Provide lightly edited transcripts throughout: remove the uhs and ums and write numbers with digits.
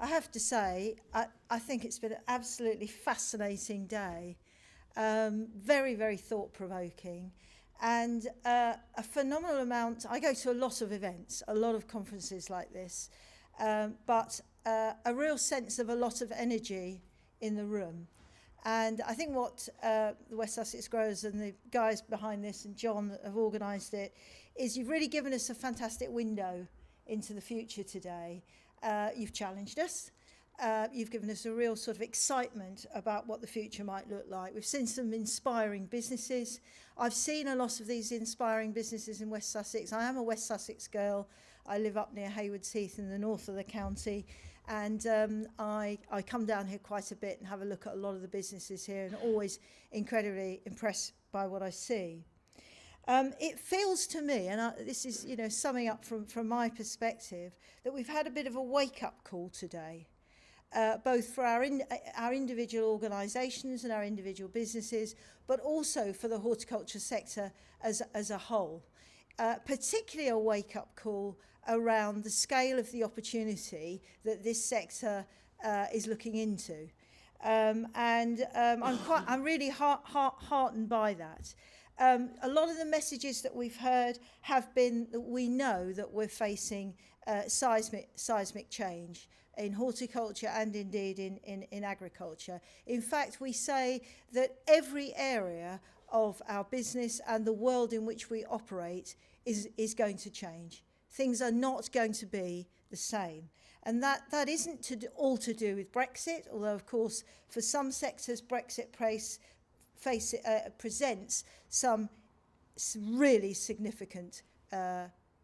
I have to say, I think it's been an absolutely fascinating day. Very, very thought-provoking. And a phenomenal amount. I go to a lot of events, a lot of conferences like this, but a real sense of a lot of energy in the room. And I think what the West Sussex Growers and the guys behind this and John that have organised it is you've really given us a fantastic window into the future today. You've challenged us. You've given us a real sort of excitement about what the future might look like. We've seen some inspiring businesses. I've seen a lot of these inspiring businesses in West Sussex. I am a West Sussex girl. I live up near Haywards Heath in the north of the county. And I come down here quite a bit and have a look at a lot of the businesses here and always incredibly impressed by what I see. It feels to me, and this is summing up from my perspective, that we've had a bit of a wake-up call today. Both for our individual organisations and our individual businesses, but also for the horticulture sector as a whole. Particularly a wake-up call around the scale of the opportunity that this sector is looking into. I'm really heartened by that. A lot of the messages that we've heard have been that we know that we're facing seismic change in horticulture and indeed in agriculture. In fact, we say that every area of our business and the world in which we operate is going to change. Things are not going to be the same. And that isn't all to do with Brexit, although, of course, for some sectors, Brexit presents some really significant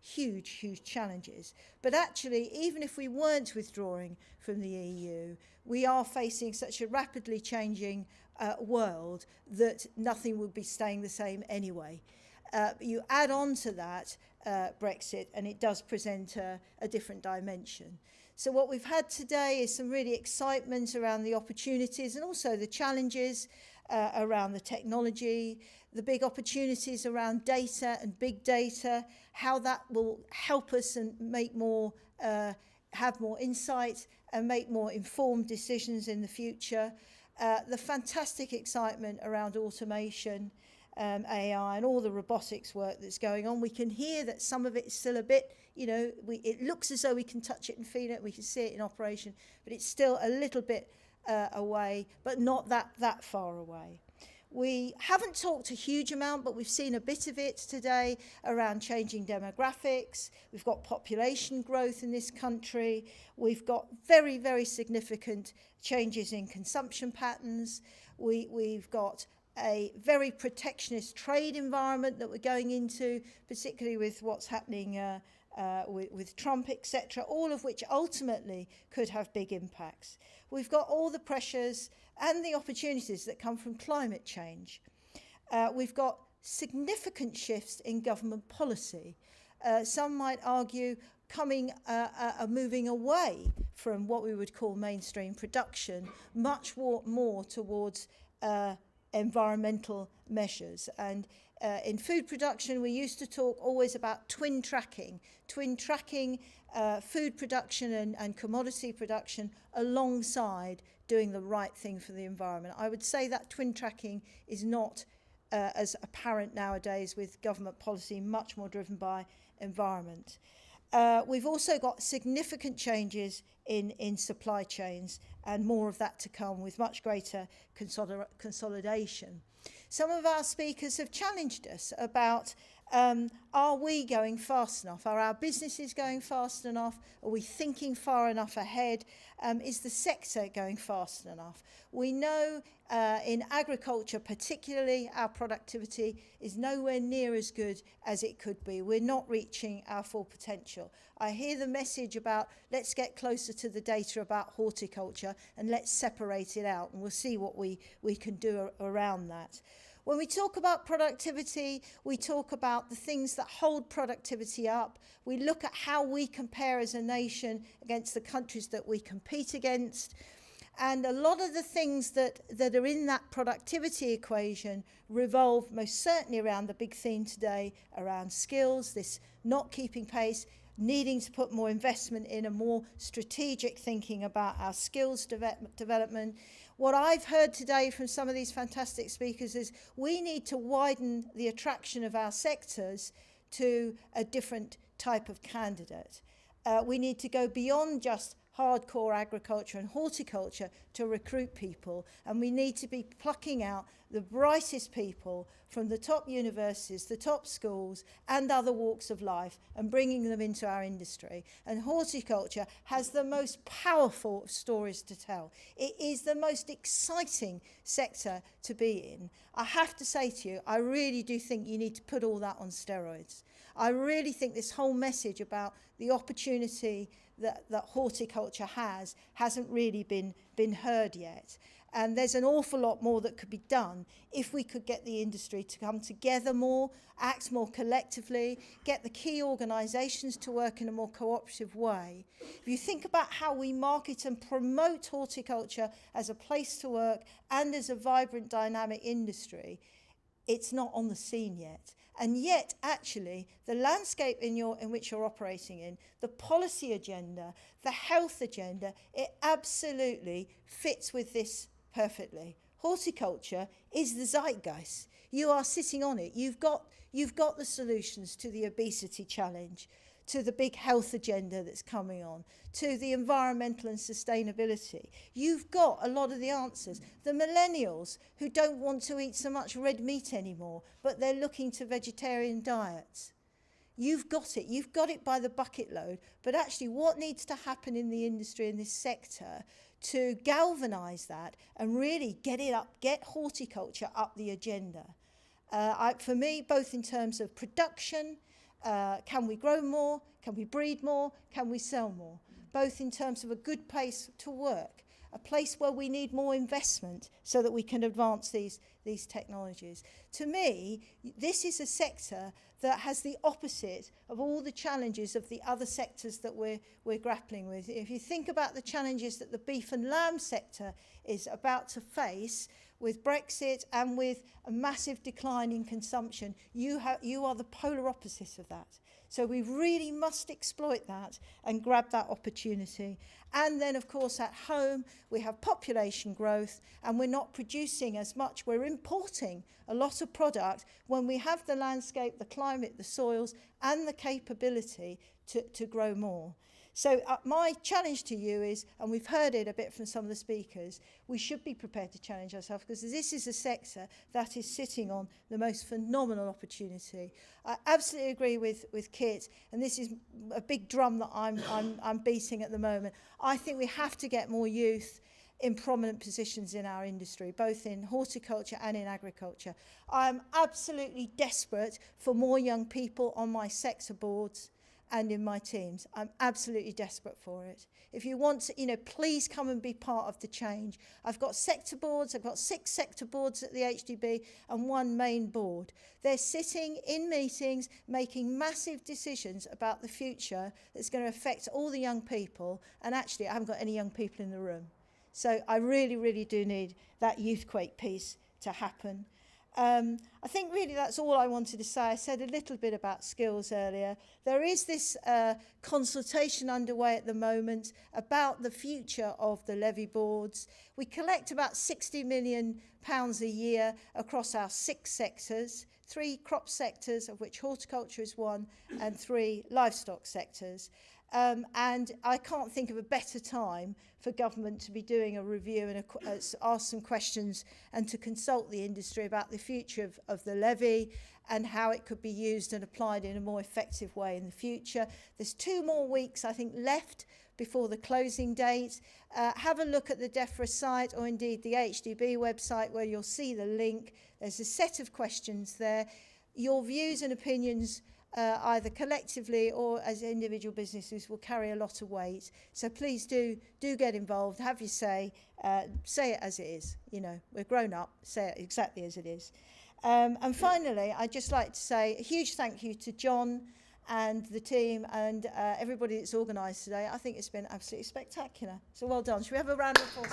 huge challenges. But actually, even if we weren't withdrawing from the EU, we are facing such a rapidly changing world that nothing would be staying the same anyway. You add on to that Brexit, and it does present a different dimension. So what we've had today is some really excitement around the opportunities and also the challenges around the technology, the big opportunities around data and big data, how that will help us and make more, have more insight and make more informed decisions in the future. The fantastic excitement around automation, AI and all the robotics work that's going on. We can hear that some of it is still a bit, it looks as though we can touch it and feel it, we can see it in operation, but it's still a little bit away, but not that far away. We haven't talked a huge amount, but we've seen a bit of it today around changing demographics. We've got population growth in this country. We've got very, very significant changes in consumption patterns. We've got a very protectionist trade environment that we're going into, particularly with what's happening with Trump, etc., all of which ultimately could have big impacts. We've got all the pressures and the opportunities that come from climate change. We've got significant shifts in government policy. Some might argue moving away from what we would call mainstream production, much more towards environmental measures. And in food production, we used to talk always about twin tracking food production and commodity production alongside doing the right thing for the environment. I would say that twin tracking is not as apparent nowadays, with government policy much more driven by environment. We've also got significant changes in supply chains, and more of that to come with much greater consolidation. Some of our speakers have challenged us about, are we going fast enough? Are our businesses going fast enough? Are we thinking far enough ahead? Is the sector going fast enough? We know in agriculture particularly, our productivity is nowhere near as good as it could be. We're not reaching our full potential. I hear the message about let's get closer to the data about horticulture and let's separate it out, and we'll see what we can do around that. When we talk about productivity, we talk about the things that hold productivity up. We look at how we compare as a nation against the countries that we compete against. And a lot of the things that are in that productivity equation revolve most certainly around the big theme today, around skills, this not keeping pace, needing to put more investment in and more strategic thinking about our skills development. What I've heard today from some of these fantastic speakers is we need to widen the attraction of our sectors to a different type of candidate. We need to go beyond just hardcore agriculture and horticulture to recruit people, and we need to be plucking out the brightest people from the top universities, the top schools and other walks of life and bringing them into our industry. And horticulture has the most powerful stories to tell. It is the most exciting sector to be in. I have to say to you, I really do think you need to put all that on steroids. I really think this whole message about the opportunity that horticulture hasn't really been heard yet. And there's an awful lot more that could be done if we could get the industry to come together more, act more collectively, get the key organisations to work in a more cooperative way. If you think about how we market and promote horticulture as a place to work and as a vibrant, dynamic industry, it's not on the scene yet. And yet, actually, the landscape in which you're operating in, the policy agenda, the health agenda, it absolutely fits with this perfectly. Horticulture is the zeitgeist. You are sitting on it. You've got the solutions to the obesity challenge, to the big health agenda that's coming on, to the environmental and sustainability. You've got a lot of the answers. The millennials who don't want to eat so much red meat anymore, but they're looking to vegetarian diets. You've got it. You've got it by the bucket load. But actually, what needs to happen in the industry, in this sector, to galvanise that and really get horticulture up the agenda? For me, both in terms of production, can we grow more? Can we breed more? Can we sell more? Both in terms of a good place to work, a place where we need more investment so that we can advance these technologies. To me, this is a sector that has the opposite of all the challenges of the other sectors that we're grappling with. If you think about the challenges that the beef and lamb sector is about to face with Brexit and with a massive decline in consumption, you are the polar opposite of that. So we really must exploit that and grab that opportunity. And then, of course, at home, we have population growth and we're not producing as much. We're importing a lot of product when we have the landscape, the climate, the soils, and the capability to grow more. So my challenge to you is, and we've heard it a bit from some of the speakers, we should be prepared to challenge ourselves because this is a sector that is sitting on the most phenomenal opportunity. I absolutely agree with Kit, and this is a big drum that I'm beating at the moment. I think we have to get more youth in prominent positions in our industry, both in horticulture and in agriculture. I'm absolutely desperate for more young people on my sector boards and in my teams. I'm absolutely desperate for it. If you want to, please come and be part of the change. I've got sector boards. I've got 6 sector boards at the HDB and 1 main board. They're sitting in meetings, making massive decisions about the future that's going to affect all the young people. And actually, I haven't got any young people in the room. So I really, really do need that Youthquake piece to happen. I think really that's all I wanted to say. I said a little bit about skills earlier. There is this consultation underway at the moment about the future of the levy boards. We collect about £60 million a year across our 6 sectors, 3 crop sectors, of which horticulture is one, and 3 livestock sectors. And I can't think of a better time for government to be doing a review and ask some questions and to consult the industry about the future of the levy and how it could be used and applied in a more effective way in the future. There's 2 more weeks, I think, left before the closing date. Have a look at the DEFRA site or indeed the HDB website where you'll see the link. There's a set of questions there. Your views and opinions either collectively or as individual businesses will carry a lot of weight. So please do get involved, have your say it as it is. We're grown up, say it exactly as it is. And finally, I'd just like to say a huge thank you to John and the team and everybody that's organised today. I think it's been absolutely spectacular. So well done. Should we have a round of applause?